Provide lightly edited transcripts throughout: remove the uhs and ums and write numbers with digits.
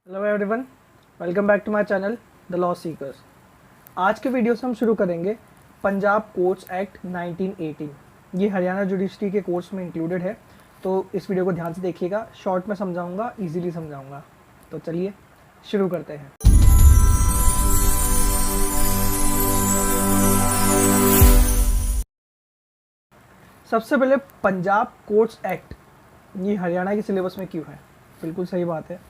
Hello everyone, welcome back to my channel the law seekers. आज के video से हम शुरू करेंगे पंजाब कोर्ट्स एक्ट 1918। ये हरियाणा जुडिशरी के कोर्स में इंक्लूडेड है, तो इस वीडियो को ध्यान से देखिएगा। शॉर्ट में समझाऊंगा, इजीली समझाऊंगा। तो चलिए शुरू करते हैं। सबसे पहले पंजाब कोर्ट्स एक्ट ये हरियाणा के सिलेबस में क्यों है? बिल्कुल सही बात है।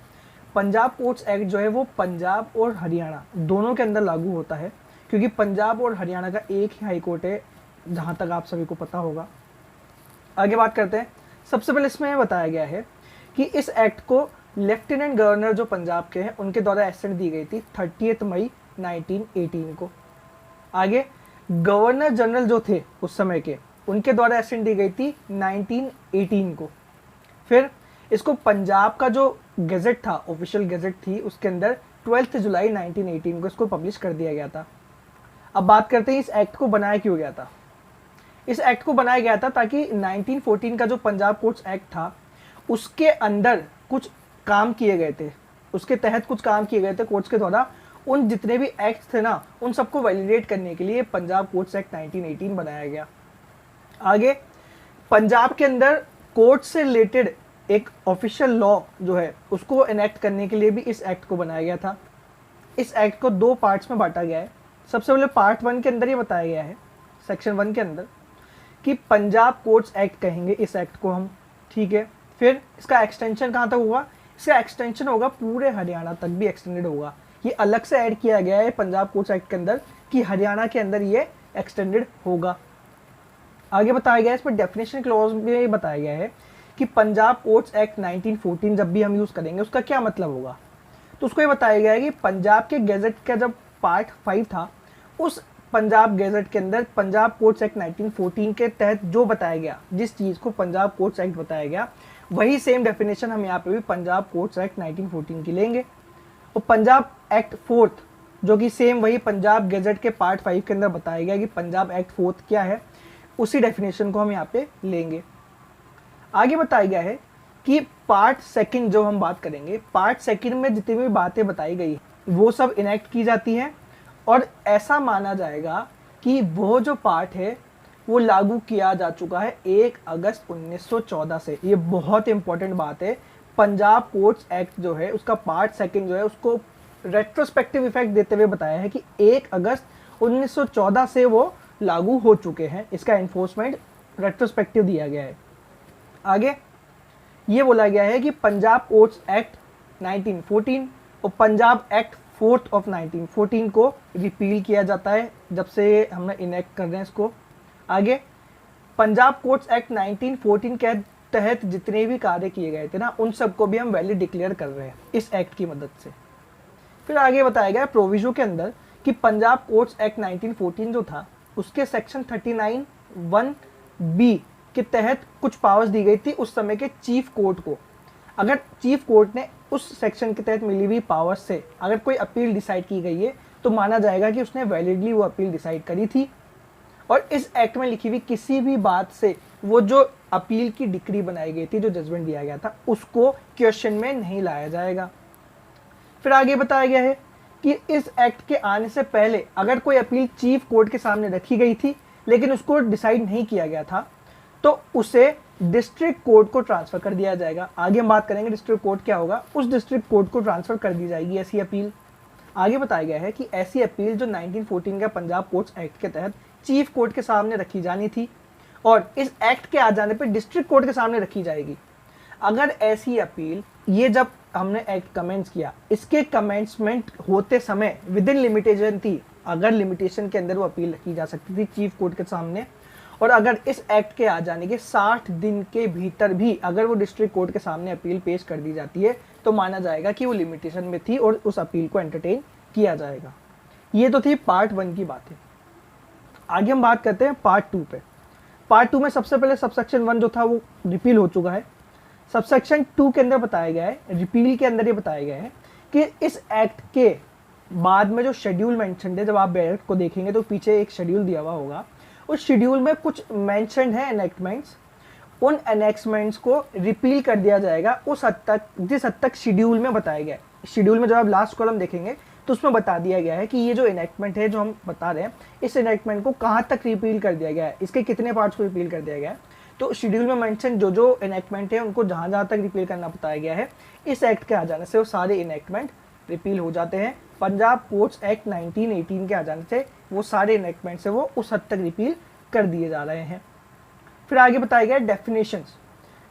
पंजाब कोर्ट्स एक्ट जो है वो पंजाब और हरियाणा दोनों के अंदर लागू होता है, क्योंकि पंजाब और हरियाणा का एक ही हाई कोर्ट है, जहाँ तक आप सभी को पता होगा। आगे बात करते हैं। सबसे पहले इसमें बताया गया है कि इस एक्ट को लेफ्टिनेंट गवर्नर जो पंजाब के हैं उनके द्वारा एसेंट दी गई थी 30 मई 1918 को। आगे गवर्नर जनरल जो थे उस समय के, उनके द्वारा एसेंट दी गई थी 1918 को। फिर इसको पंजाब का जो गैजेट था, ऑफिशियल गैजेट थी, उसके अंदर 12 जुलाई 1918 को इसको पब्लिश कर दिया गया था। अब बात करते हैं इस एक्ट को बनाया क्यों गया था। इस एक्ट को बनाया गया था ताकि 1914 का जो पंजाब कोर्ट्स एक्ट था उसके अंदर कुछ काम किए गए थे, उसके तहत कुछ काम किए गए थे कोर्ट्स के द्वारा। उन जितने भी एक्ट थे ना, उन सबको वैलिडेट करने के लिए पंजाब कोर्ट्स एक्ट 1918 बनाया गया। आगे पंजाब के अंदर कोर्ट से रिलेटेड एक ऑफिशियल लॉ जो है उसको एनेक्ट करने के लिए भी इस एक्ट को बनाया गया था। इस एक्ट को दो पार्ट्स में बांटा गया है। सबसे पहले पार्ट 1 के अंदर ये बताया गया है, सेक्शन 1 के अंदर, कि पंजाब कोर्ट्स एक्ट कहेंगे इस एक्ट को हम, ठीक है। फिर इसका एक्सटेंशन कहाँ तक होगा? इसका एक्सटेंशन होगा पूरे हरियाणा तक भी एक्सटेंडेड होगा। ये अलग से ऐड किया गया है पंजाब कोर्ट्स एक्ट के अंदर कि हरियाणा के अंदर ये एक्सटेंडेड होगा। आगे बताया गया है, इसमें डेफिनेशन क्लॉज में बताया गया है कि पंजाब कोर्ट्स एक्ट 1914 जब भी हम यूज करेंगे उसका क्या मतलब होगा। तो उसको ये बताया गया है कि पंजाब के गैजेट का जब पार्ट 5 था, उस पंजाब गैजेट के अंदर पंजाब कोर्ट्स एक्ट 1914 के तहत जो बताया गया, जिस चीज़ को पंजाब कोर्ट्स एक्ट बताया गया, वही सेम डेफिनेशन हम यहाँ पे भी पंजाब कोर्ट्स एक्ट 1914 की लेंगे। और पंजाब एक्ट 4 जो कि सेम वही पंजाब गैजेट के पार्ट 5 के अंदर बताया गया कि पंजाब एक्ट 4 क्या है, उसी डेफिनेशन को हम यहाँ पे लेंगे। आगे बताया गया है कि पार्ट 2 जो हम बात करेंगे, पार्ट 2 में जितनी भी बातें बताई गई वो सब इनेक्ट की जाती हैं, और ऐसा माना जाएगा कि वो जो पार्ट है वो लागू किया जा चुका है 1 अगस्त 1914 से। ये बहुत इंपॉर्टेंट बात है। पंजाब कोर्ट्स एक्ट जो है उसका पार्ट 2 जो है उसको रेट्रोस्पेक्टिव इफेक्ट देते हुए बताया है कि 1 अगस्त 1914 से वो लागू हो चुके हैं। इसका एनफोर्समेंट रेट्रोस्पेक्टिव दिया गया है। आगे ये बोला गया है कि पंजाब कोर्ट्स एक्ट 1914 और पंजाब एक्ट 4 ऑफ 1914 को रिपील किया जाता है जब से हमने इनेक्ट कर रहे हैं इसको। आगे पंजाब कोर्ट्स एक्ट 1914 के तहत जितने भी कार्य किए गए थे ना, उन सबको भी हम वैलिड डिक्लेयर कर रहे हैं इस एक्ट की मदद से। फिर आगे बताया गया प्रोविजो के अंदर कि पंजाब कोर्ट्स एक्ट 1914 जो था उसके सेक्शन 39(1)(b के तहत कुछ पावर्स दी गई थी उस समय के चीफ कोर्ट को। अगर चीफ कोर्ट ने उस सेक्शन के तहत मिली हुई पावर्स से अगर कोई अपील डिसाइड की गई है तो माना जाएगा कि उसने वैलिडली वो अपील डिसाइड करी थी, और इस एक्ट में लिखी हुई किसी भी बात से वो जो अपील की डिक्री बनाई गई थी, जो जजमेंट दिया गया था, उसको क्वेश्चन में नहीं लाया जाएगा। फिर आगे बताया गया है कि इस एक्ट के आने से पहले अगर कोई अपील चीफ कोर्ट के सामने रखी गई थी लेकिन उसको डिसाइड नहीं किया गया था तो उसे डिस्ट्रिक्ट कोर्ट को ट्रांसफर कर दिया जाएगा। आगे हम बात करेंगे डिस्ट्रिक्ट कोर्ट क्या होगा। उस डिस्ट्रिक्ट कोर्ट को ट्रांसफर कर दी जाएगी ऐसी अपील। आगे बताया गया है कि ऐसी अपील जो 1914 का पंजाब कोर्ट्स एक्ट के तहत चीफ कोर्ट के सामने रखी जानी थी और इस एक्ट के आ जाने पर डिस्ट्रिक्ट कोर्ट के सामने रखी जाएगी। अगर ऐसी अपील, ये जब हमने एक्ट कमेंट्स किया, इसके कमेंट्समेंट होते समय विद इन लिमिटेशन थी, अगर लिमिटेशन के अंदर वो अपील रखी जा सकती थी चीफ कोर्ट के सामने, और अगर इस एक्ट के आ जाने के 60 दिन के भीतर भी अगर वो डिस्ट्रिक्ट कोर्ट के सामने अपील पेश कर दी जाती है तो माना जाएगा कि वो लिमिटेशन में थी और उस अपील को एंटरटेन किया जाएगा। ये तो थी पार्ट 1 की बातें। आगे हम बात करते हैं पार्ट 2 पे। पार्ट 2 में सबसे पहले सबसेक्शन 1 जो था वो रिपील हो चुका है। सबसेक्शन 2 के अंदर बताया गया है, रिपील के अंदर ये बताया गया है कि इस एक्ट के बाद में जो शेड्यूल मेंशन्ड है, जब आप बैलेट को देखेंगे तो पीछे एक शेड्यूल दिया हुआ होगा, उस शेड्यूल में कुछ मेंशन्ड है एनेक्टमेंट्स, उन एनेक्टमेंट्स को रिपील कर दिया जाएगा उस हद तक जिस हद तक शेड्यूल में बताया गया है। शेड्यूल में जब आप लास्ट कॉलम देखेंगे तो उसमें बता दिया गया है कि ये जो इनेक्टमेंट है जो हम बता रहे हैं, इस इनेक्टमेंट को कहाँ तक रिपील कर दिया गया है, इसके कितने पार्ट्स को रिपील कर दिया गया है। तो शेड्यूल में मेंशन जो जो इनेक्टमेंट है उनको जहाँ जहाँ तक रिपील करना बताया गया है, इस एक्ट के आ जाने से वो सारे इनेक्टमेंट रिपील हो जाते हैं। पंजाब कोर्ट्स एक्ट 1918 के आ जाने से वो सारे इनेक्टमेंट से वो उस हद तक रिपील कर दिए जा रहे हैं। फिर आगे बताया गया है डेफिनेशंस।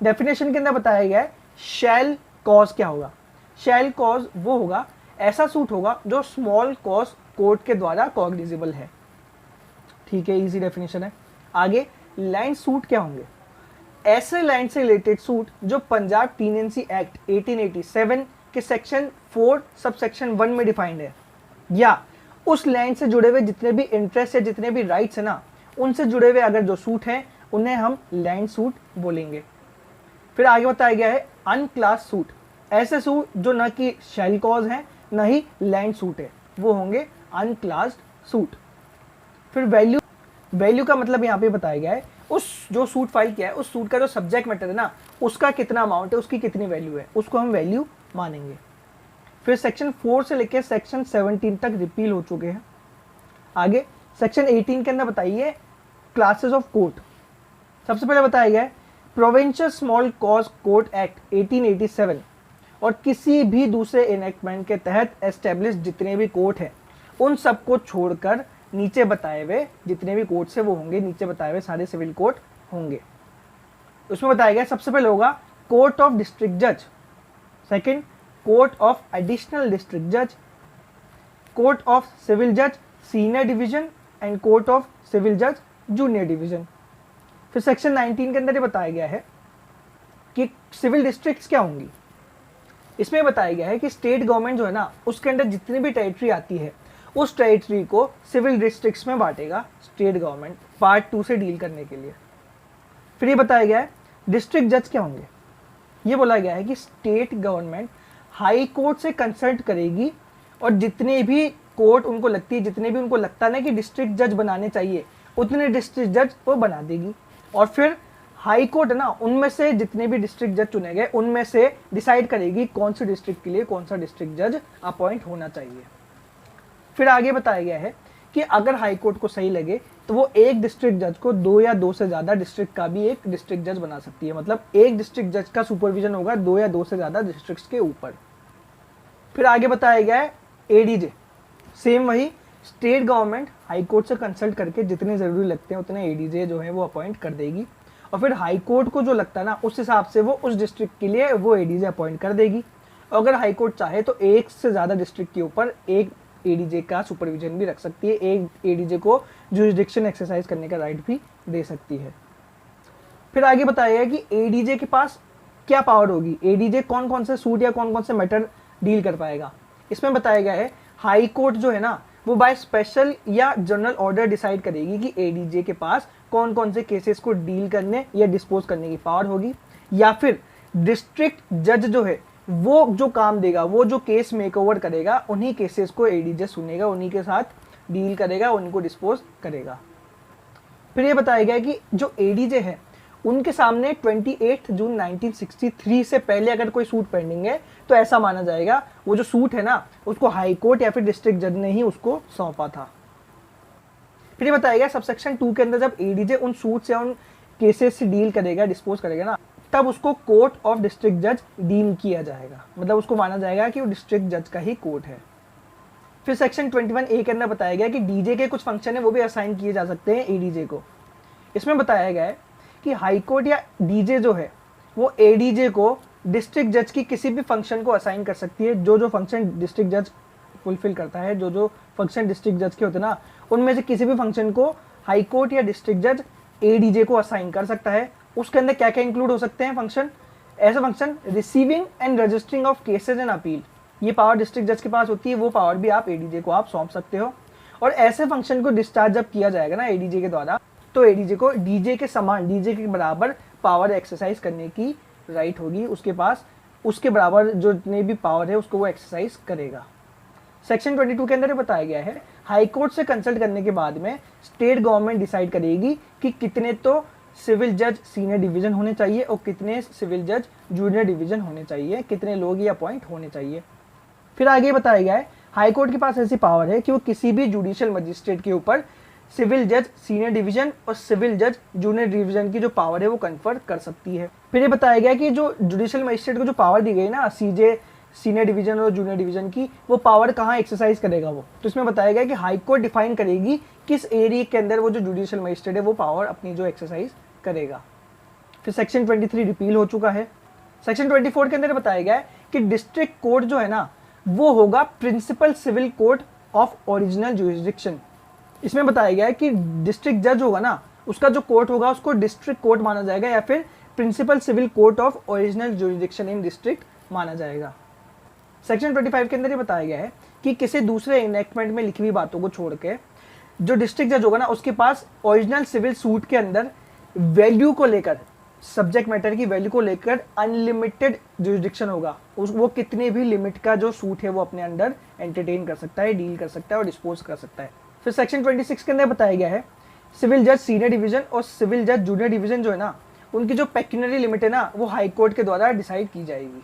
डेफिनेशन के अंदर बताया गया है शैल कॉज क्या होगा। शैल कॉज वो होगा, ऐसा सूट होगा जो स्मॉल कॉज कोर्ट के द्वारा कॉग्निजेबल है। ठीक है, इजी डेफिनेशन है। आगे लैंड सूट क्या होंगे, ऐसे लैंड से रिलेटेड सूट जो पंजाब टीनेंसी एक्ट 1887 के सेक्शन 4 सब सेक्शन 1 में डिफाइंड है, या उस लैंड से जुड़े हुए जितने भी इंटरेस्ट या जितने भी राइट्स है ना, उनसे जुड़े हुए अगर जो सूट हैं उन्हें हम लैंड सूट बोलेंगे। फिर आगे बताया गया है अनक्लास सूट, ऐसे सूट जो न कि शैल कॉज है न ही लैंड सूट है, वो होंगे अनक्लास्ड सूट। फिर वैल्यू का मतलब यहाँ पे बताया गया है उस जो सूट फाइल किया है उस सूट का जो सब्जेक्ट मैटर है ना, उसका कितना अमाउंट है, उसकी कितनी वैल्यू है, उसको हम वैल्यू मानेंगे। फिर सेक्शन 4 से लेकर सेक्शन 17 तक रिपील हो चुके हैं। आगे सेक्शन 18 के अंदर बताइए क्लासेस ऑफ कोर्ट। सबसे पहले बताया गया है provincial small cause court act 1887 और किसी भी दूसरे इनेक्टमेंट के तहत एस्टेब्लिश जितने भी कोर्ट हैं उन सबको छोड़कर नीचे बताए हुए जितने भी कोर्ट से वो होंगे, नीचे बताए हुए सारे सिविल कोर्ट होंगे। उसमें बताया गया सबसे पहले होगा कोर्ट ऑफ डिस्ट्रिक्ट जज, second court of additional district जज, कोर्ट ऑफ सिविल जज senior division and court of civil जज जूनियर डिवीजन। फिर सेक्शन 19 के अंदर ये बताया गया है कि सिविल डिस्ट्रिक्ट्स क्या होंगी। इसमें बताया गया है कि स्टेट गवर्नमेंट जो है ना, उसके अंदर जितनी भी टेरिटरी आती है उस टेरिटरी को सिविल डिस्ट्रिक्ट्स में बांटेगा स्टेट गवर्नमेंट पार्ट 2 से डील करने के लिए। फिर ये बताया गया है डिस्ट्रिक्ट जज क्या होंगे। ये बोला गया है कि स्टेट गवर्नमेंट हाई कोर्ट से कंसल्ट करेगी और जितने भी कोर्ट उनको लगती है, जितने भी उनको लगता है कि डिस्ट्रिक्ट जज बनाने चाहिए, उतने डिस्ट्रिक्ट जज वो बना देगी। और फिर हाई कोर्ट है ना, उनमें से जितने भी डिस्ट्रिक्ट जज चुने गए उनमें से डिसाइड करेगी कौन सी डिस्ट्रिक्ट के लिए कौन सा डिस्ट्रिक्ट जज अपॉइंट होना चाहिए। फिर आगे बताया गया है कि अगर हाई कोर्ट को सही लगे तो वो एक डिस्ट्रिक्ट जज को 2 या 2 से ज़्यादा डिस्ट्रिक्ट का भी एक डिस्ट्रिक्ट जज बना सकती है। मतलब एक डिस्ट्रिक्ट जज का सुपरविजन होगा 2 या 2 से ज़्यादा डिस्ट्रिक्ट्स के ऊपर। फिर आगे बताया गया है एडीजे, सेम वही स्टेट गवर्नमेंट हाई कोर्ट से कंसल्ट करके जितने ज़रूरी लगते हैं उतने एडीजे जो है वो अपॉइंट कर देगी और फिर हाई कोर्ट को जो लगता है ना उस हिसाब से वो उस डिस्ट्रिक्ट के लिए वो एडीजे अपॉइंट कर देगी। अगर हाई कोर्ट चाहे तो एक से ज़्यादा डिस्ट्रिक्ट के ऊपर एक एडीजे का सुपरविजन भी रख सकती है, एक एडीजे को जुरिसडिक्शन एक्सरसाइज करने का राइट भी दे सकती है। फिर आगे बताया गया कि एडीजे के पास क्या पावर होगी, एडीजे कौन कौन से सूट या कौन कौन से मैटर डील कर पाएगा। इसमें बताया गया है हाई कोर्ट जो है ना वो बाय स्पेशल या जनरल ऑर्डर डिसाइड करेगी कि एडीजे के पास कौन कौन से केसेस को डील करने या डिस्पोज करने की पावर होगी, या फिर डिस्ट्रिक्ट जज जो है वो जो काम देगा, वो जो केस मेकओवर करेगा, उन्हीं केसेस को एडीजे सुनेगा, उन्हीं के साथ डील करेगा, उनको डिस्पोज करेगा। फिर ये बताया गया कि जो एडीजे है उनके सामने 28 जून 1963 से पहले अगर कोई सूट पेंडिंग है तो ऐसा माना जाएगा वो जो सूट है ना उसको हाई कोर्ट या फिर डिस्ट्रिक्ट जज ने ही उसको सौंपा था। फिर ये बताया गया सबसेक्शन 2 के अंदर जब एडीजे उन सूट से उन केसेस से डील करेगा, डिस्पोज करेगा ना, तब उसको कोर्ट ऑफ डिस्ट्रिक्ट जज डीम किया जाएगा, मतलब उसको माना जाएगा कि वो डिस्ट्रिक्ट जज का ही कोर्ट है। फिर सेक्शन 21A के अंदर बताया गया कि डीजे के कुछ फंक्शन है वो भी असाइन किए जा सकते हैं एडीजे को। इसमें बताया गया है कि हाई कोर्ट या डीजे जो है वो एडीजे को डिस्ट्रिक्ट जज की किसी भी फंक्शन को असाइन कर सकती है। जो फंक्शन डिस्ट्रिक्ट जज फुलफिल करता है, जो फंक्शन डिस्ट्रिक्ट जज के होते हैं ना, उनमें से किसी भी फंक्शन को हाई कोर्ट या डिस्ट्रिक्ट जज एडीजे को असाइन कर सकता है। उसके अंदर क्या क्या इंक्लूड हो सकते हैं फंक्शन, ऐसे function receiving end registering of cases and appeal, ये पावर डिस्ट्रिक्ट जज के पास होती है, वो पावर भी आप एडीजे को आप सौंप सकते हो। और ऐसे फंक्शन को डिस्चार्ज जब किया जाएगा ना एडीजे के द्वारा, तो एडीजे को डीजे के समान, डीजे के बराबर पावर एक्सरसाइज करने की राइट होगी उसके पास, उसके बराबर जो जितने भी पावर है उसको वो एक्सरसाइज करेगा। सेक्शन 22 के अंदर बताया गया है हाई कोर्ट से कंसल्ट करने के बाद में स्टेट गवर्नमेंट डिसाइड करेगी कि कितने तो सिविल जज सीनियर डिवीजन होने चाहिए और कितने सिविल जज जूनियर डिवीजन होने चाहिए, कितने लोग ये अपॉइंट होने चाहिए। फिर आगे बताया गया है हाई कोर्ट के पास ऐसी पावर है कि वो किसी भी जुडिशियल मजिस्ट्रेट के ऊपर सिविल जज सीनियर डिवीजन और सिविल जज जूनियर डिवीजन की जो पावर है वो कन्फर कर सकती है। फिर ये बताया गया कि जो जुडिशियल मजिस्ट्रेट को जो पावर दी गई ना सीजे सीनियर डिवीजन और जूनियर डिवीजन की, वो पावर कहाँ एक्सरसाइज करेगा वो, तो इसमें बताया गया कि हाई कोर्ट डिफाइन करेगी किस एरिया के अंदर वो जो जुडिशियल मजिस्ट्रेट है वो पावर अपनी जो एक्सरसाइज करेगा। फिर सेक्शन 23 रिपील हो चुका है। सेक्शन 24 के अंदर बताया गया है कि डिस्ट्रिक्ट कोर्ट जो है ना वो होगा principal civil court of original jurisdiction. इसमें बताया गया है कि डिस्ट्रिक्ट जज होगा ना उसका जो कोर्ट होगा उसको डिस्ट्रिक्ट कोर्ट माना जाएगा या फिर principal civil court of original jurisdiction in district माना जाएगा। सेक्शन 25 के अंदर ये बताया गया है कि किसी दूसरे इनेक्टमेंट में लिखी हुई बातों को छोड़ के जो डिस्ट्रिक्ट जज होगा ना उसके पास ओरिजिनल सिविल सूट के अंदर वैल्यू को लेकर, सब्जेक्ट मैटर की वैल्यू को लेकर अनलिमिटेड जुरिस्डिक्शन होगा। वो कितने भी लिमिट का जो सूट है वो अपने अंदर एंटरटेन कर सकता है, डील कर सकता है और डिस्पोज कर सकता है। फिर सेक्शन 26 के अंदर बताया गया है सिविल जज सीनियर डिवीजन और सिविल जज जूनियर डिवीजन जो है ना उनकी जो पेक्यूनरी लिमिट है ना वो हाई कोर्ट के द्वारा डिसाइड की जाएगी।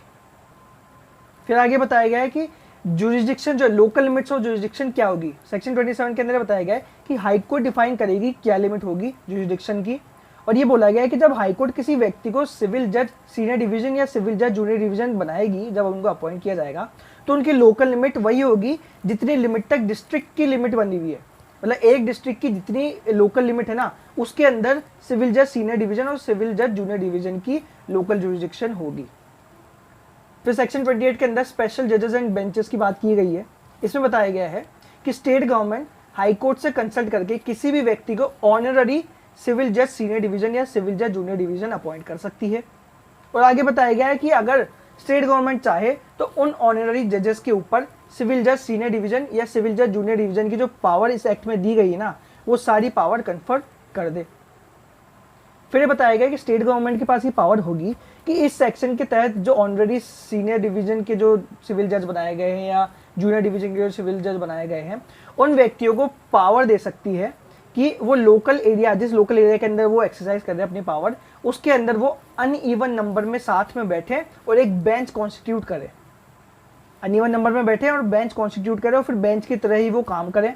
फिर आगे बताया गया है कि जुरिस्डिक्शन जो लोकल लिमिट्स ऑफ जुरिस्डिक्शन क्या होगी। सेक्शन 27 के अंदर बताया गया है कि हाई कोर्ट डिफाइन करेगी क्या लिमिट होगी जुरिस्डिक्शन की, और ये बोला गया है कि जब हाई कोर्ट किसी व्यक्ति को सिविल जज सीनियर डिवीजन या सिविल जज जूनियर डिवीजन बनाएगी, जब उनको अपॉइंट किया जाएगा तो उनकी लोकल लिमिट वही होगी जितनी लिमिट तक डिस्ट्रिक्ट की लिमिट बनी हुई है। मतलब एक डिस्ट्रिक्ट की जितनी लोकल लिमिट है ना उसके अंदर सिविल जज सीनियर डिवीजन और सिविल जज जूनियर डिवीजन की लोकल जुरिस्डिक्शन होगी। फिर सेक्शन 28 के अंदर स्पेशल जजेस एंड बेंचेस की बात की गई है। इसमें बताया गया है कि स्टेट गवर्नमेंट हाई कोर्ट से कंसल्ट करके किसी भी व्यक्ति को ऑनररी सिविल जज सीनियर डिवीजन या सिविल जज जूनियर डिवीजन अपॉइंट कर सकती है। और आगे बताया गया है कि अगर स्टेट गवर्नमेंट चाहे तो उन ऑनररी जजेस के ऊपर सिविल जज सीनियर डिवीजन या सिविल जज जूनियर डिवीजन की जो पावर इस एक्ट में दी गई है ना वो सारी पावर कन्फर कर दे। फिर ये बताया गया कि स्टेट गवर्नमेंट के पास ये पावर होगी कि इस सेक्शन के तहत जो ऑनररी सीनियर डिवीजन के जो सिविल जज बनाए गए हैं या जूनियर डिवीजन के जो सिविल जज बनाए गए हैं उन व्यक्तियों को पावर दे सकती है कि वो लोकल एरिया, जिस लोकल एरिया के अंदर वो एक्सरसाइज कर रहे हैं अपनी पावर, उसके अंदर वो अनइवन नंबर में साथ में बैठे और एक बेंच कॉन्स्टिट्यूट करे। अनइवन नंबर में बैठे और बेंच कॉन्स्टिट्यूट करे और फिर बेंच की तरह ही वो काम करें।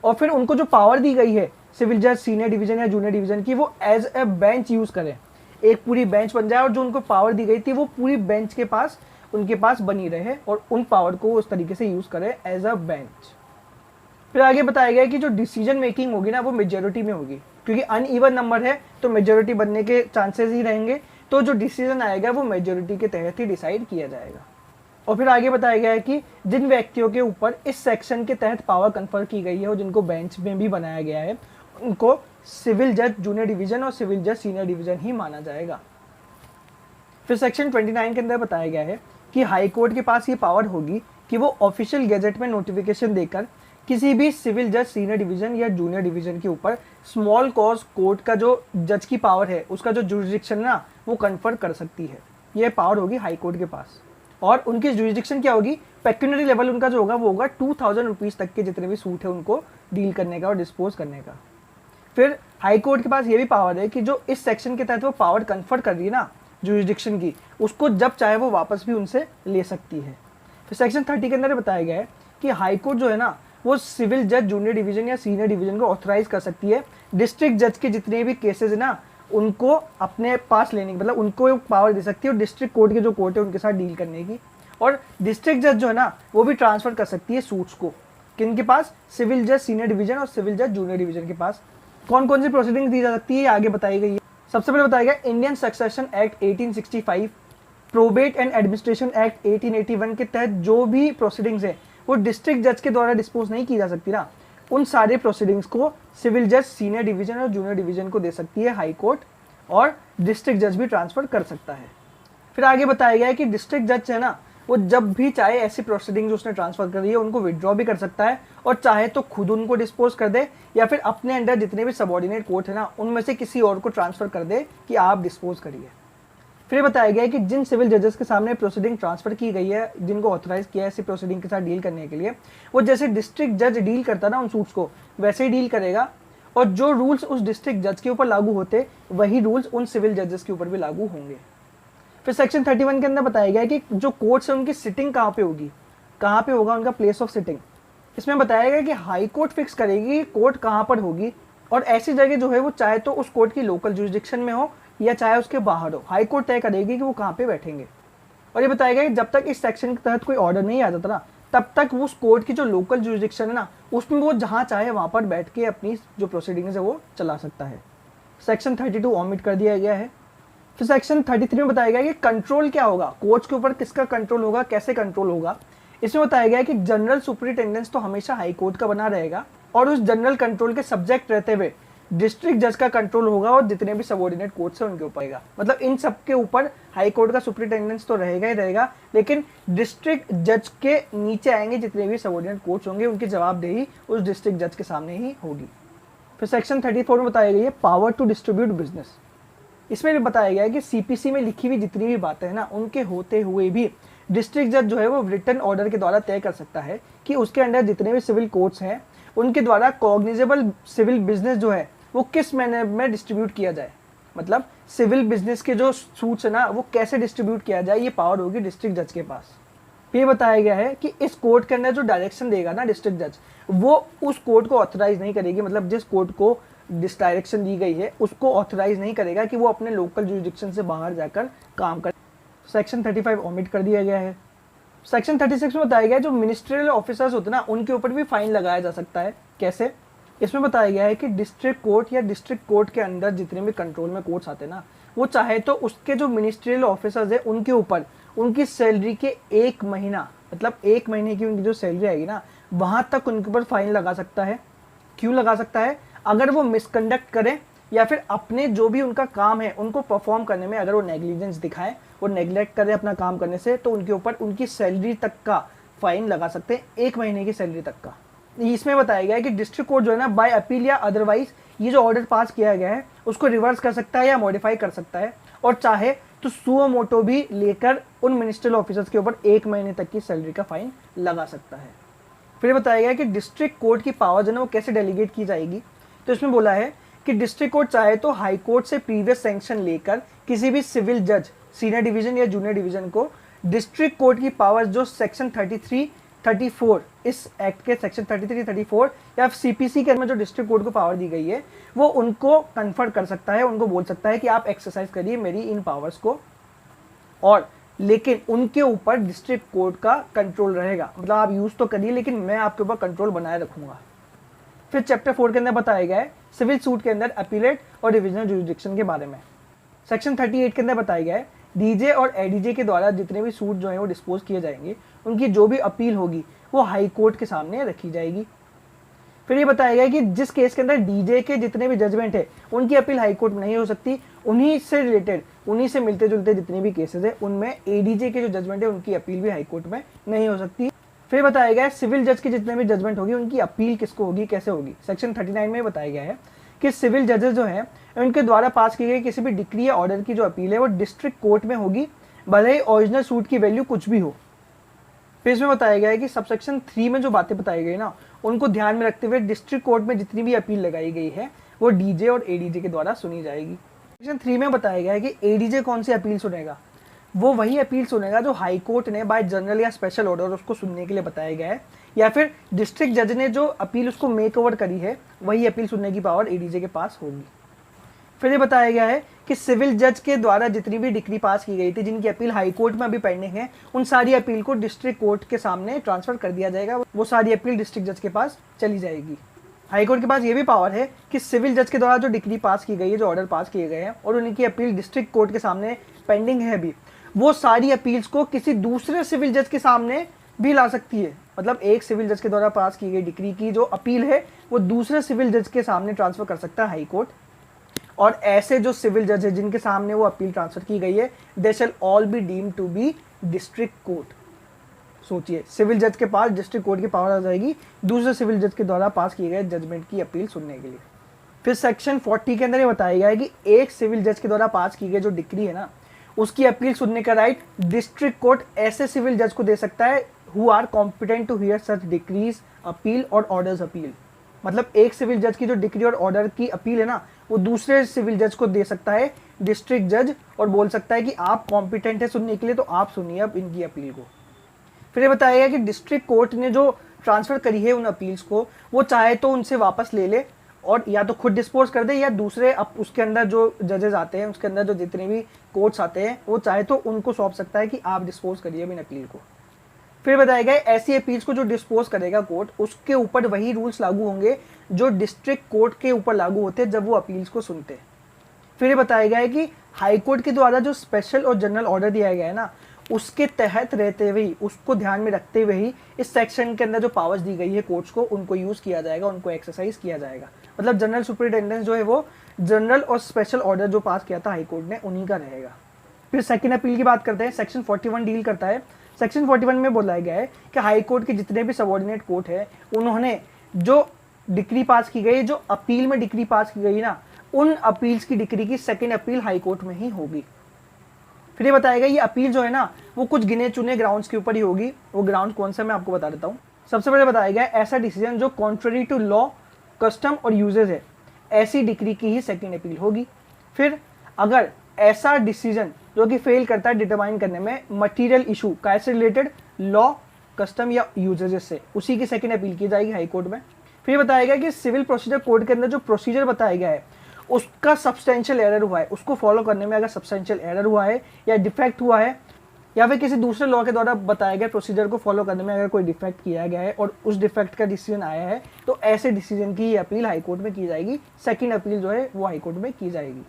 और फिर उनको जो पावर दी गई है सिविल जज सीनियर डिवीजन या जूनियर डिवीजन की वो एज ए बेंच यूज करें, एक पूरी बेंच बन जाए और जो उनको पावर दी गई थी वो पूरी बेंच के पास उनके पास बनी रहे और उन पावर को उस तरीके से यूज करें एज अ बेंच। फिर आगे बताया गया कि जो डिसीजन मेकिंग होगी ना वो मेजॉरिटी में होगी, क्योंकि अनइवन नंबर है तो मेजॉरिटी बनने के चांसेस ही रहेंगे, तो जो डिसीजन आएगा वो मेजॉरिटी के तहत ही डिसाइड किया जाएगा। और फिर आगे बताया गया है कि जिन व्यक्तियों के ऊपर इस सेक्शन के तहत पावर कन्फर की गई है और जिनको बेंच में भी बनाया गया है उनको सिविल जज जूनियर डिवीजन और सिविल जज सीनियर डिवीजन ही माना जाएगा। फिर सेक्शन 29 के अंदर बताया गया है कि हाई कोर्ट के पास ये पावर होगी कि वो ऑफिशियल गैजेट में नोटिफिकेशन देकर किसी भी सिविल जज सीनियर डिवीजन या जूनियर डिवीजन के ऊपर स्मॉल कॉज कोर्ट का जो जज की पावर है उसका जो जुरिस्डिक्शन ना वो कन्फर कर सकती है। ये पावर होगी हाई कोर्ट के पास। और उनकी जुरिस्डिक्शन क्या होगी, पेक्यूनरी लेवल उनका जो होगा वो होगा 2000 रुपीज़ तक के जितने भी सूट है उनको डील करने का और डिस्पोज करने का। फिर हाई कोर्ट के पास ये भी पावर है कि जो इस सेक्शन के तहत वो पावर कन्फर कर रही है ना जुरिस्डिक्शन की, उसको जब चाहे वो वापस भी उनसे ले सकती है। फिर सेक्शन 30 के अंदर बताया गया है कि हाई कोर्ट जो है ना वो सिविल जज जूनियर डिवीजन या सीनियर डिवीजन को ऑथराइज कर सकती है डिस्ट्रिक्ट जज के जितने भी केसेस है ना उनको अपने पास लेने की, मतलब उनको पावर दे सकती है और डिस्ट्रिक्ट कोर्ट के जो कोर्ट है उनके साथ डील करने की। और डिस्ट्रिक्ट जज जो है ना वो भी ट्रांसफर कर सकती है सूट्स को किनके पास, सिविल जज सीनियर डिवीजन और सिविल जज जूनियर डिवीजन के पास। कौन कौन सी प्रोसीडिंग दी जा सकती है आगे बताई गई है। सबसे पहले बताया गया Indian succession act 1865, probate and administration act 1881 के तहत जो भी प्रोसीडिंग्स है वो डिस्ट्रिक्ट जज के द्वारा डिस्पोज नहीं की जा सकती ना, उन सारे प्रोसीडिंग्स को सिविल जज सीनियर डिवीजन और जूनियर डिवीजन को दे सकती है हाई कोर्ट, और डिस्ट्रिक्ट जज भी ट्रांसफर कर सकता है। फिर आगे बताया गया है कि डिस्ट्रिक्ट जज है ना वो जब भी चाहे ऐसी प्रोसीडिंग्स उसने ट्रांसफर कर रही है उनको विड्रॉ भी कर सकता है और चाहे तो खुद उनको डिस्पोज कर दे या फिर अपने अंडर जितने भी सबऑर्डिनेट कोर्ट है ना उनमें से किसी और को ट्रांसफर कर दे कि आप डिस्पोज करिए। फिर बताया गया है कि जिन सिविल जजेस के सामने प्रोसीडिंग ट्रांसफर की गई है, जिनको ऑथराइज किया है ऐसी प्रोसीडिंग के साथ डील करने के लिए, वो जैसे डिस्ट्रिक्ट जज डील करता ना उन सूट्स को वैसे ही डील करेगा और जो रूल्स उस डिस्ट्रिक्ट जज के ऊपर लागू होते वही रूल्स उन सिविल जजेस के ऊपर भी लागू होंगे। फिर सेक्शन 31 के अंदर बताया गया है कि जो कोर्ट्स है उनकी सिटिंग कहाँ पे होगी, कहाँ पे होगा उनका प्लेस ऑफ सिटिंग। इसमें बताया गया कि हाई कोर्ट फिक्स करेगी कोर्ट कहाँ पर होगी, और ऐसी जगह जो है वो चाहे तो उस कोर्ट की लोकल जुरिडिक्शन में हो या चाहे उसके बाहर हो, हाई कोर्ट तय करेगी कि वो कहाँ पे बैठेंगे। और ये बताया गया कि जब तक इस सेक्शन के तहत कोई ऑर्डर नहीं आ जाता ना, तब तक वो उस कोर्ट की जो लोकल जुरिडिक्शन है ना, उसमें वो जहाँ चाहे वहाँ पर बैठ के अपनी जो प्रोसीडिंग्स है वो चला सकता है। सेक्शन 32 ऑमिट कर दिया गया है। फिर सेक्शन 33 में बताया गया कि कंट्रोल क्या होगा, कोर्ट्स के ऊपर किसका कंट्रोल होगा, कैसे कंट्रोल होगा। इसमें बताया गया कि जनरल सुपरिटेंडेंस तो हमेशा हाई कोर्ट का बना रहेगा, और उस जनरल कंट्रोल के सब्जेक्ट रहते हुए डिस्ट्रिक्ट जज का कंट्रोल होगा, और जितने भी सबऑर्डिनेट कोर्ट्स हैं उनके ऊपर रहेगा। मतलब इन सब के ऊपर हाई कोर्ट का सुपरिटेंडेंस तो रहेगा ही रहेगा, लेकिन डिस्ट्रिक्ट जज के नीचे आएंगे जितने भी सबऑर्डिनेट कोर्ट्स होंगे, उनकी जवाबदेही उस डिस्ट्रिक्ट जज के सामने ही होगी। फिर सेक्शन 34 में बताया गया है पावर टू डिस्ट्रीब्यूट बिजनेस। इसमें भी बताया गया है कि सीपीसी में लिखी हुई जितनी भी बातें हैं ना, उनके होते हुए भी डिस्ट्रिक्ट जज जो है वो रिटन ऑर्डर के द्वारा तय कर सकता है कि उसके अंडर जितने भी सिविल कोर्ट्स हैं उनके द्वारा कॉग्निजेबल सिविल बिजनेस जो है वो किस मैनर में डिस्ट्रीब्यूट किया जाए। मतलब सिविल बिजनेस के जो सूट्स है ना वो कैसे डिस्ट्रीब्यूट किया जाए, ये पावर होगी डिस्ट्रिक्ट जज के पास। ये बताया गया है कि इस कोर्ट के अंदर जो डायरेक्शन देगा ना डिस्ट्रिक्ट जज, वो उस कोर्ट को ऑथराइज नहीं करेगी। मतलब जिस कोर्ट को जिस डायरेक्शन दी गई है उसको ऑथराइज नहीं करेगा कि वो अपने लोकल जुरिडिक्शन से बाहर जाकर काम करे। सेक्शन 35 ऑमिट कर दिया गया है। सेक्शन 36 में बताया गया है जो मिनिस्ट्रियल ऑफिसर्स होते हैं ना, उनके ऊपर भी फाइन लगाया जा सकता है। कैसे? इसमें बताया गया है कि डिस्ट्रिक्ट कोर्ट या डिस्ट्रिक्ट कोर्ट के अंदर जितने भी कंट्रोल में कोर्ट्स आते हैं ना, वो चाहे तो उसके जो मिनिस्ट्रियल ऑफिसर्स है उनके ऊपर उनकी सैलरी के 1 महीना, मतलब 1 महीने की उनकी जो सैलरी आएगी ना, वहां तक उनके ऊपर फाइन लगा सकता है। क्यों लगा सकता है? अगर वो मिसकंडक्ट करें या फिर अपने जो भी उनका काम है उनको परफॉर्म करने में अगर वो नेग्लिजेंस दिखाएं, वो नेग्लेक्ट करें अपना काम करने से, तो उनके ऊपर उनकी सैलरी तक का फाइन लगा सकते हैं, 1 महीने की सैलरी तक का। इसमें बताया गया है कि डिस्ट्रिक्ट कोर्ट जो है ना, बाय अपील या अदरवाइज ये जो ऑर्डर पास किया गया है उसको रिवर्स कर सकता है या मॉडिफाई कर सकता है, और चाहे तो सुओ मोटो भी लेकर उन मिनिस्ट्रियल ऑफिसर्स के ऊपर 1 महीने तक की सैलरी का फाइन लगा सकता है। फिर बताया गया कि डिस्ट्रिक्ट कोर्ट की पावर जो है वो कैसे डेलीगेट की जाएगी। तो इसमें बोला है कि डिस्ट्रिक्ट कोर्ट चाहे तो हाई कोर्ट से प्रीवियस सैंक्शन लेकर किसी भी सिविल जज, सीनियर डिवीजन या जूनियर डिवीजन को डिस्ट्रिक्ट कोर्ट की पावर जो सेक्शन 33, 34 इस एक्ट के सेक्शन 33, 34 या सीपीसी के अंदर जो डिस्ट्रिक्ट कोर्ट को पावर दी गई है वो उनको कन्फर कर सकता है, उनको बोल सकता है कि आप एक्सरसाइज करिए मेरी इन पावर्स को, और लेकिन उनके ऊपर डिस्ट्रिक्ट कोर्ट का कंट्रोल रहेगा। मतलब आप यूज तो करिए लेकिन मैं आपके ऊपर कंट्रोल बनाए रखूंगा। फिर चैप्टर 4 के अंदर बताया गया है सिविल सूट के अंदर अपीलेट और डिविजनल जुरिडिक्शन के बारे में। सेक्शन 38 के अंदर बताया गया है डीजे और एडीजे के द्वारा जितने भी सूट जो है वो डिस्पोज किए जाएंगे, उनकी जो भी अपील होगी वो हाई कोर्ट के सामने रखी जाएगी। फिर ये बताया गया कि जिस केस के अंदर डीजे के जितने भी जजमेंट है उनकी अपील हाई कोर्ट में नहीं हो सकती, उन्हीं से रिलेटेड, उन्हीं से मिलते जुलते जितने भी केसेस है उनमें एडीजे के जो जजमेंट है उनकी अपील भी हाई कोर्ट में नहीं हो सकती। फिर बताया गया है सिविल जज की जितने भी जजमेंट होगी उनकी अपील किसको होगी, कैसे होगी। सेक्शन 39 में बताया गया है कि सिविल जजेस जो हैं उनके द्वारा पास की गई किसी भी डिक्री या ऑर्डर की जो अपील है वो डिस्ट्रिक्ट कोर्ट में होगी, भले ही ओरिजिनल सूट की वैल्यू कुछ भी हो। फिर इसमें बताया गया है कि सबसेक्शन 3 में जो बातें बताई गई ना, उनको ध्यान में रखते हुए डिस्ट्रिक्ट कोर्ट में जितनी भी अपील लगाई गई है वो डीजे और एडीजे के द्वारा सुनी जाएगी। सेक्शन 3 में बताया गया है कि एडीजे कौन सी अपील सुनेगा, वो वही अपील सुनेगा जो हाई कोर्ट ने बाय जनरल या स्पेशल ऑर्डर उसको सुनने के लिए बताया गया है, या फिर डिस्ट्रिक्ट जज ने जो अपील उसको मेक ओवर करी है वही अपील सुनने की पावर एडीजे के पास होगी। फिर ये बताया गया है कि सिविल जज के द्वारा जितनी भी डिक्री पास की गई थी जिनकी अपील हाई कोर्ट में अभी पेंडिंग है, उन सारी अपील को डिस्ट्रिक्ट कोर्ट के सामने ट्रांसफर कर दिया जाएगा, वो सारी अपील डिस्ट्रिक्ट जज के पास चली जाएगी। हाई कोर्ट के पास ये भी पावर है कि सिविल जज के द्वारा जो डिक्री पास की गई है, जो ऑर्डर पास किए गए हैं और उनकी अपील डिस्ट्रिक्ट कोर्ट के सामने पेंडिंग है अभी, वो सारी अपील्स को किसी दूसरे सिविल जज के सामने भी ला सकती है। मतलब एक सिविल जज के द्वारा पास की गई डिक्री की जो अपील है वो दूसरे सिविल जज के सामने ट्रांसफर कर सकता है हाई कोर्ट, और ऐसे जो सिविल जज है जिनके सामने वो अपील ट्रांसफर की गई है they shall all be deemed to be district court. सोचिए, सिविल जज के पास डिस्ट्रिक्ट कोर्ट की पावर आ जाएगी दूसरे सिविल जज के द्वारा पास किए गए जजमेंट की अपील सुनने के लिए। फिर सेक्शन 40 के अंदर ये बताया गया है कि एक सिविल जज के द्वारा पास की गई जो डिक्री है ना, उसकी अपील सुनने का राइट डिस्ट्रिक्ट कोर्ट ऐसे सिविल जज को दे सकता है who are competent to hear such decrees appeal और ऑर्डर्स अपील। मतलब एक सिविल जज की जो डिक्री और ऑर्डर की अपील है ना, वो दूसरे सिविल जज को दे सकता है डिस्ट्रिक्ट जज, और बोल सकता है कि आप कॉम्पिटेंट है सुनने के लिए तो आप सुनिए अब इनकी अपील को। फिर ये बताया गया कि डिस्ट्रिक्ट कोर्ट ने जो ट्रांसफ़र करी है उन अपील्स को, वो चाहे तो उनसे वापस ले ले और या तो खुद डिस्पोज कर दे, या दूसरे अब उसके अंदर जो जजेस आते हैं, उसके अंदर जो जितने भी कोर्ट्स आते हैं, वो चाहे तो उनको सौंप सकता है कि आप डिस्पोज करिए इन अपील को। फिर बताया गया ऐसी अपील्स को जो डिस्पोज करेगा कोर्ट, उसके ऊपर वही रूल्स लागू होंगे जो डिस्ट्रिक्ट कोर्ट के ऊपर लागू होते हैं जब वो अपील्स को सुनते हैं। फिर ये बताया गया है कि हाई कोर्ट के द्वारा जो स्पेशल और जनरल ऑर्डर दिया गया है ना, उसके तहत रहते हुए ही, उसको ध्यान में रखते हुए ही इस सेक्शन के अंदर जो पावर्स दी गई है कोर्ट्स को, उनको यूज़ किया जाएगा, उनको एक्सरसाइज किया जाएगा। मतलब जनरल सुपरिटेंडेंस जो है वो जनरल और स्पेशल ऑर्डर जो पास किया था हाई कोर्ट ने, उन्हीं का रहेगा। फिर सेकंड अपील की बात करते हैं। सेक्शन 41 डील करता है। सेक्शन 41 में बोला गया है कि हाई कोर्ट के जितने भी सबऑर्डिनेट कोर्ट है, उन्होंने जो डिक्री पास की गई, जो अपील में डिक्री पास की गई ना, उन अपील्स की डिक्री की सेकंड अपील हाई कोर्ट में ही होगी। फिर ये बताएगा ये अपील जो है ना, वो कुछ गिने चुने ग्राउंड्स के ऊपर ही होगी। वो ग्राउंड कौन सा मैं आपको बता देता हूँ। सबसे पहले बताया गया ऐसा डिसीजन जो कॉन्ट्ररी टू लॉ, कस्टम और यूजेज है, ऐसी डिक्री की ही सेकंड अपील होगी। फिर अगर ऐसा डिसीजन जो कि फेल करता है डिटरमाइन करने में मटीरियल इशू कैसे रिलेटेड, लॉ, कस्टम या यूजेजेस से, उसी की सेकंड अपील की जाएगी हाई कोर्ट में। फिर बताया गया कि सिविल प्रोसीजर कोड के अंदर जो प्रोसीजर बताया गया है उसका सब्सटेंशियल एरर हुआ है, उसको फॉलो करने में अगर सब्सटेंशियल एरर हुआ है या डिफेक्ट हुआ है, या फिर किसी दूसरे लॉ के द्वारा बताया गया प्रोसीजर को फॉलो करने में अगर कोई डिफेक्ट किया गया है और उस डिफेक्ट का डिसीजन आया है, तो ऐसे डिसीजन की अपील हाई कोर्ट में की जाएगी। सेकंड अपील जो है वो हाई कोर्ट में की जाएगी।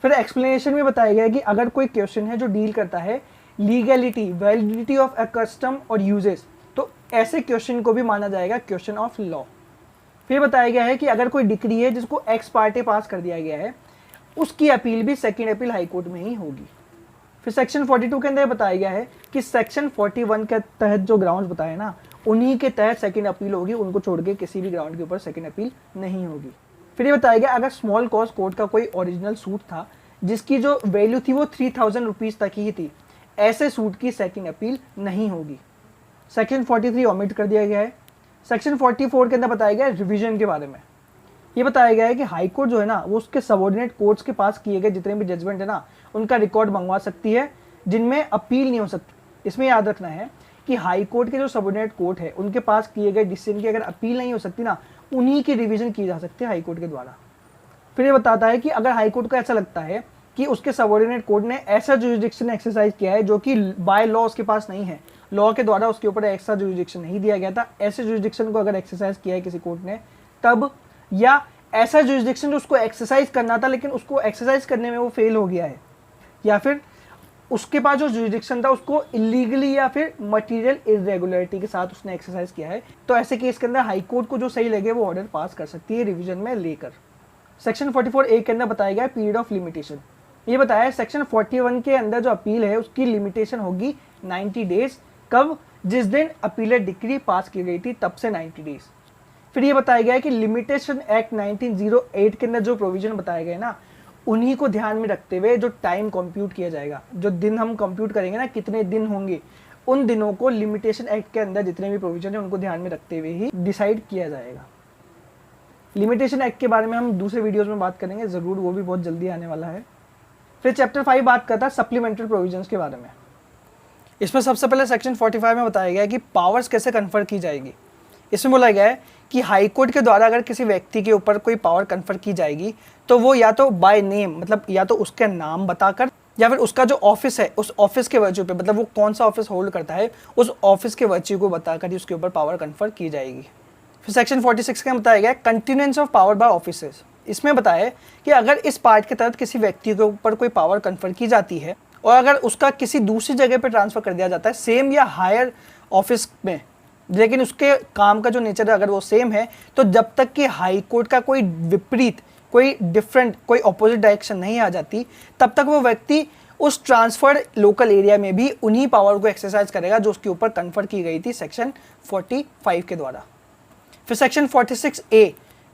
फिर एक्सप्लेनेशन में बताया गया है कि अगर कोई क्वेश्चन है जो डील करता है legality, validity of a custom और यूजेस, तो ऐसे क्वेश्चन को भी माना जाएगा क्वेश्चन ऑफ लॉ। फिर बताया गया है कि अगर कोई डिक्री है जिसको एक्स पार्टी पास कर दिया गया है, उसकी अपील भी सेकंड अपील हाई कोर्ट में ही होगी। फिर सेक्शन 42 के अंदर बताया गया है कि सेक्शन 41 के तहत जो ग्राउंड्स बताए ना, उन्हीं के तहत सेकंड अपील होगी, उनको छोड़ के किसी भी ग्राउंड के ऊपर सेकंड अपील नहीं होगी। फिर ये बताया गया अगर स्मॉल कॉज कोर्ट का कोई ओरिजिनल सूट था जिसकी जो वैल्यू थी वो 3000 रुपीज़ तक ही थी, ऐसे सूट की सेकंड अपील नहीं होगी। सेक्शन 43 ओमिट कर दिया गया है। सेक्शन 44 के अंदर बताया गया है रिवीजन के बारे में। ये बताया गया है कि हाई कोर्ट जो है ना, वो उसके सबऑर्डिनेट कोर्ट्स के पास किए गए जितने भी जजमेंट है ना, उनका रिकॉर्ड मंगवा सकती है जिनमें अपील नहीं हो सकती। इसमें याद रखना है कि हाई कोर्ट के जो सबऑर्डिनेट कोर्ट है उनके पास किए गए डिसीजन की अगर अपील नहीं हो सकती ना, उन्हीं की रिवीजन की जा सकती है हाई कोर्ट के द्वारा। फिर ये बताता है कि अगर हाई कोर्ट को ऐसा लगता है कि उसके सबऑर्डिनेट कोर्ट ने ऐसा जुरिडिक्शन एक्सरसाइज किया है जो कि बाय लॉ उसके पास नहीं है, लॉ के द्वारा उसके ऊपर एक्स्ट्रा जुरिडिक्शन नहीं दिया गया था, ऐसे जुरिडिक्शन को अगर एक्सरसाइज किया है किसी कोर्ट ने तब, या ऐसा जुरिडिक्शन जो उसको एक्सरसाइज करना था लेकिन उसको एक्सरसाइज करने में वो फेल हो गया है, या फिर उसके पास जो जुरिडिक्शन था उसको इलीगली या फिर मटेरियल इरेगुलरिटी के साथ उसने एक्सरसाइज किया है, तो ऐसे केस के अंदर हाई कोर्ट को जो सही लगे वो ऑर्डर पास कर सकती है रिवीजन में लेकर। सेक्शन 44A के अंदर बताया गया पीरियड ऑफ लिमिटेशन। ये बताया सेक्शन 41 के अंदर जो अपील है उसकी लिमिटेशन होगी 90 डेज। कब? जिस दिन अपीलेट डिक्री पास की गई थी तब से 90 डेज। फिर ये बताया गया है कि लिमिटेशन एक्ट 1908 के अंदर जो प्रोविजन बताए गए ना, उन्हीं को ध्यान में रखते हुए जो टाइम कंप्यूट किया जाएगा, जो दिन हम कंप्यूट करेंगे ना, कितने दिन होंगे, उन दिनों को लिमिटेशन एक्ट के अंदर जितने भी प्रोविजन है उनको ध्यान में रखते हुए ही डिसाइड किया जाएगा। लिमिटेशन एक्ट के बारे में हम दूसरे वीडियोस में बात करेंगे ज़रूर, वो भी बहुत जल्दी आने वाला है। फिर चैप्टर 5 बात करता है सप्लीमेंट्री प्रोविजंस के बारे में। इसमें सबसे पहले सेक्शन 45 में बताया गया है कि पावर्स कैसे कन्फर की जाएगी। इसमें बोला गया है कि हाई कोर्ट के द्वारा अगर किसी व्यक्ति के ऊपर कोई पावर कन्फर की जाएगी तो वो या तो बाय नेम, मतलब या तो उसके नाम बताकर, या फिर उसका जो ऑफिस है उस ऑफिस के वर्च्यू पे, मतलब वो कौन सा ऑफिस होल्ड करता है उस ऑफिस के वर्च्यू को बताकर ही उसके ऊपर पावर कन्फर की जाएगी। फिर सेक्शन 46 का बताया गया continuance of power bye officers. इसमें बताया कि अगर इस पार्ट के तहत किसी व्यक्ति के ऊपर कोई पावर कन्फर की जाती है और अगर उसका किसी दूसरी जगह पर ट्रांसफर कर दिया जाता है सेम या हायर ऑफिस में, लेकिन उसके काम का जो नेचर है अगर वो सेम है, तो जब तक कि हाई कोर्ट का कोई विपरीत, कोई डिफरेंट, कोई ऑपोजिट डायरेक्शन नहीं आ जाती, तब तक वो व्यक्ति उस ट्रांसफर्ड लोकल एरिया में भी उन्हीं पावर को एक्सरसाइज करेगा जो उसके ऊपर कन्फर की गई थी सेक्शन 45 के द्वारा। फिर सेक्शन 46A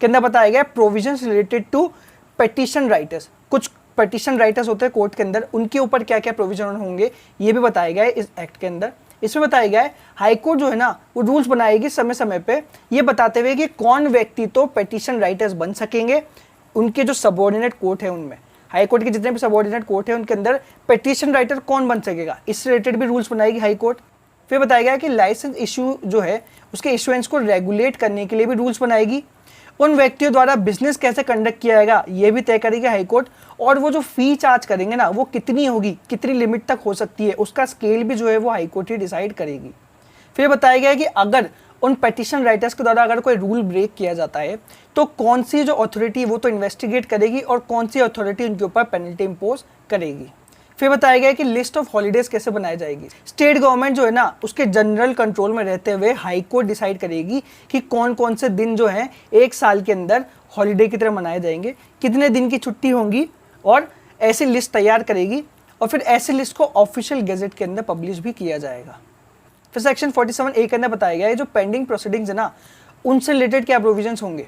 के अंदर बताया गया provisions related to petition writers. कुछ पेटिशन राइटर्स होते हैं कोर्ट के अंदर, उनके ऊपर क्या क्या प्रोविजन होंगे ये भी बताया गया है इस एक्ट के अंदर। इसमें बताया गया है हाई कोर्ट जो है ना वो रूल्स बनाएगी समय समय पे, ये बताते हुए कि कौन व्यक्ति तो पेटिशन राइटर्स बन सकेंगे, उनके जो सबऑर्डिनेट कोर्ट है उनमें, हाई कोर्ट के जितने भी सबऑर्डिनेट कोर्ट है उनके अंदर पेटिशन राइटर कौन बन सकेगा, इससे रिलेटेड भी रूल्स बनाएगी हाई कोर्ट। फिर बताया गया है कि लाइसेंस इशू जो है उसके इशुएंस को रेगुलेट करने के लिए भी रूल्स बनाएगी। उन व्यक्तियों द्वारा बिजनेस कैसे कंडक्ट किया जाएगा ये भी तय करेगी हाईकोर्ट, और वो जो फी चार्ज करेंगे ना वो कितनी होगी, कितनी लिमिट तक हो सकती है, उसका स्केल भी जो है वो हाईकोर्ट ही डिसाइड करेगी। फिर बताया गया है कि अगर उन पेटिशन राइटर्स के द्वारा अगर कोई रूल ब्रेक किया जाता है तो कौन सी जो अथॉरिटी वो तो इन्वेस्टिगेट करेगी और कौन सी अथॉरिटी उनके ऊपर पेनल्टी इम्पोज करेगी। फिर बताया गया है कि लिस्ट ऑफ हॉलीडेज कैसे बनाई जाएगी। स्टेट गवर्नमेंट जो है ना उसके जनरल कंट्रोल में रहते हुए हाई कोर्ट डिसाइड करेगी कि कौन कौन से दिन जो हैं एक साल के अंदर हॉलीडे की तरह मनाए जाएंगे, कितने दिन की छुट्टी होंगी, और ऐसी लिस्ट तैयार करेगी और फिर ऐसी लिस्ट को ऑफिशियल गैजेट के अंदर पब्लिश भी किया जाएगा। फिर सेक्शन 47A के अंदर बताया गया है जो पेंडिंग प्रोसीडिंग्स है ना उनसे रिलेटेड क्या प्रोविजंस होंगे।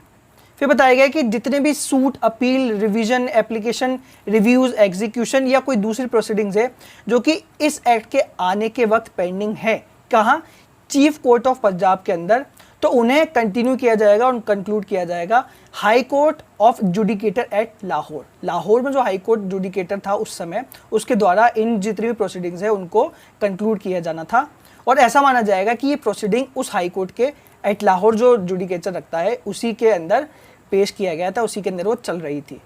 फिर बताया गया कि जितने भी suit, appeal, revision, application, reviews, execution या कोई दूसरी प्रोसीडिंग्स है जो कि इस एक्ट के आने के वक्त पेंडिंग है, कहाँ, चीफ कोर्ट ऑफ पंजाब के अंदर, तो उन्हें कंटिन्यू किया जाएगा और कंक्लूड किया जाएगा high court of judicature at Lahore. Lahore में जो हाई कोर्ट जुडिकेटर था उस समय, उसके द्वारा इन जितनी भी प्रोसीडिंग्स है उनको कंक्लूड किया जाना था, और ऐसा माना जाएगा कि ये प्रोसीडिंग उस हाई कोर्ट के एट लाहौर जो जुडिकेचर रखता है उसी के अंदर पेश किया गया था, उसी के अंदर वो चल रही थी।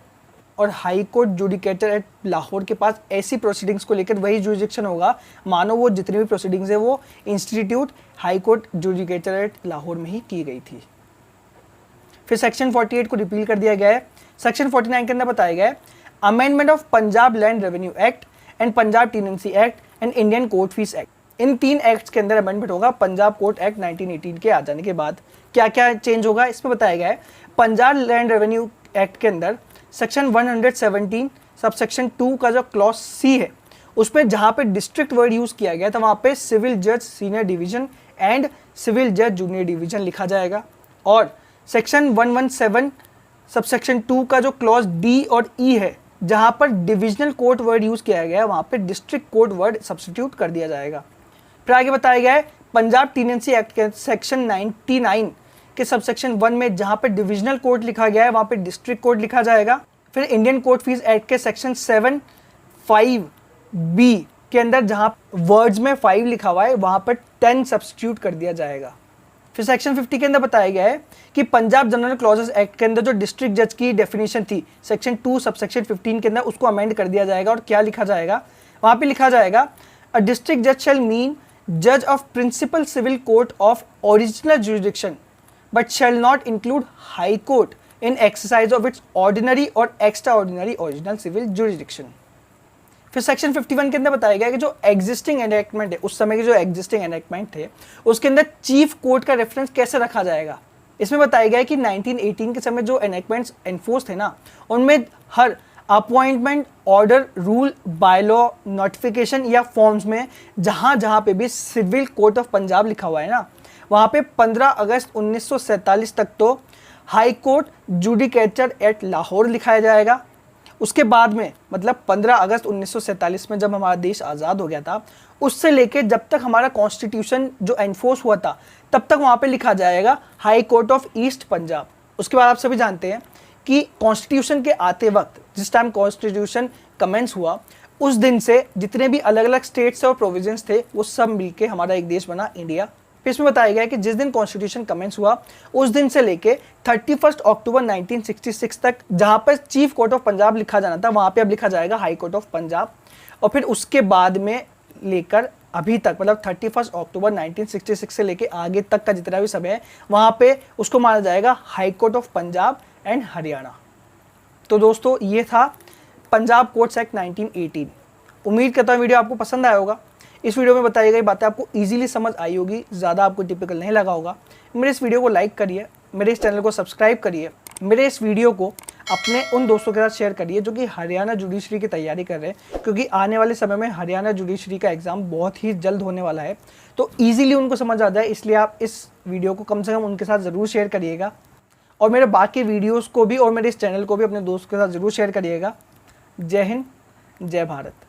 और high court judicature at Lahore के पास ऐसी प्रोसीडिंग्स को लेकर वही जुरिडिक्शन होगा मानो वो जितनी भी प्रोसीडिंग्स है वो institute high court judicature at Lahore में ही की गई थी। फिर सेक्शन 48 को रिपील कर दिया गया है। सेक्शन 49 के अंदर बताया गया है amendment of Punjab land revenue act and Punjab tenancy act and Indian court fees act. In 3 acts के अंदर अमेंडमेंट होगा पंजाब कोर्ट एक्ट 1918 के आ जाने के बाद। क्या क्या चेंज होगा इसमें बताया गया है पंजाब लैंड रेवेन्यू एक्ट के अंदर सेक्शन 117 सबसेक्शन 2 का जो क्लॉज सी है उसमें जहाँ पे डिस्ट्रिक्ट वर्ड यूज़ किया गया था वहाँ पे सिविल जज सीनियर डिवीजन एंड सिविल जज जूनियर डिवीजन लिखा जाएगा। और सेक्शन 117 सबसेक्शन 2 का जो क्लॉज डी और ई है जहाँ पर डिविजनल कोर्ट वर्ड यूज़ किया गया है वहाँ पे डिस्ट्रिक्ट कोर्ट वर्ड सब्स्टिट्यूट कर दिया जाएगा। फिर आगे बताया गया है पंजाब टीनेंसी एक्ट के सेक्शन 99 के सबसेक्शन 1 में जहाँ पे डिविजनल कोर्ट लिखा गया है वहाँ पे डिस्ट्रिक्ट कोर्ट लिखा जाएगा। फिर इंडियन कोर्ट फीस एक्ट के सेक्शन 7(5)(b) के अंदर जहाँ वर्ड्स में 5 लिखा हुआ है वहाँ पर 10 सब्स्टिट्यूट कर दिया जाएगा। फिर सेक्शन 50 के अंदर बताया गया है कि पंजाब जनरल क्लॉजेस एक्ट के अंदर जो डिस्ट्रिक्ट जज की डेफिनेशन थी सेक्शन 2 सबसेक्शन 15 के अंदर उसको अमेंड कर दिया जाएगा। और क्या लिखा जाएगा वहाँ पे लिखा जाएगा अ डिस्ट्रिक्ट जज शैल मीन जज of principal civil court of original jurisdiction but shall not include high court in exercise of its ordinary or extraordinary original civil jurisdiction। फिर सेक्शन 51 के अंदर बताया गया कि जो एग्जिस्टिंग एनैक्टमेंट है उस समय के जो एग्जिस्टिंग एनैक्टमेंट थे उसके अंदर चीफ कोर्ट का रेफरेंस कैसे रखा जाएगा। इसमें बताया गया है कि 1918 के समय जो एनैक्टमेंट्स एनफोर्स थे ना उनमें हर appointment, order, rule, bylaw, notification या फॉर्म्स में जहाँ जहाँ पे भी सिविल कोर्ट ऑफ पंजाब लिखा हुआ है ना वहाँ पे 15 अगस्त 1947 तक तो high court judicature at Lahore लिखाया जाएगा। उसके बाद में मतलब 15 अगस्त 1947 में जब हमारा देश आज़ाद हो गया था उससे लेके जब तक हमारा कॉन्स्टिट्यूशन जो एनफोर्स हुआ था तब तक वहाँ पे लिखा जाएगा high court of east Punjab. उसके बाद आप सभी जानते हैं कि कॉन्स्टिट्यूशन के आते वक्त जिस टाइम कॉन्स्टिट्यूशन कमेंस हुआ उस दिन से जितने भी अलग अलग स्टेट्स और प्रोविजंस थे वो सब मिलके हमारा एक देश बना इंडिया। फिर इसमें बताया गया कि जिस दिन कॉन्स्टिट्यूशन कमेंस हुआ उस दिन से लेके 31 अक्टूबर 1966 तक जहाँ पर चीफ कोर्ट ऑफ पंजाब लिखा जाना था वहाँ पे अब लिखा जाएगा हाई कोर्ट ऑफ पंजाब। और फिर उसके बाद में लेकर अभी तक मतलब 31 अक्टूबर 1966 से लेके आगे तक का जितना भी समय है वहाँ पे उसको माना जाएगा high court of Punjab and Haryana. तो दोस्तों ये था पंजाब कोर्ट्स एक्ट 1918। उम्मीद करता हूँ वीडियो आपको पसंद आया होगा। इस वीडियो में बताई गई बातें आपको इजीली समझ आई होगी, ज़्यादा आपको टिपिकल नहीं लगा होगा। मेरे इस वीडियो को लाइक करिए, मेरे इस चैनल को सब्सक्राइब करिए, मेरे इस वीडियो को अपने उन दोस्तों के साथ शेयर करिए जो कि हरियाणा जुडिशरी की तैयारी कर रहे हैं, क्योंकि आने वाले समय में हरियाणा जुडिशरी का एग्ज़ाम बहुत ही जल्द होने वाला है। तो ईजिली उनको समझ आ जाए इसलिए आप इस वीडियो को कम से कम उनके साथ ज़रूर शेयर करिएगा और मेरे बाकी वीडियोज़ को भी और मेरे इस चैनल को भी अपने दोस्त के साथ ज़रूर शेयर करिएगा। जय हिंद, जय भारत।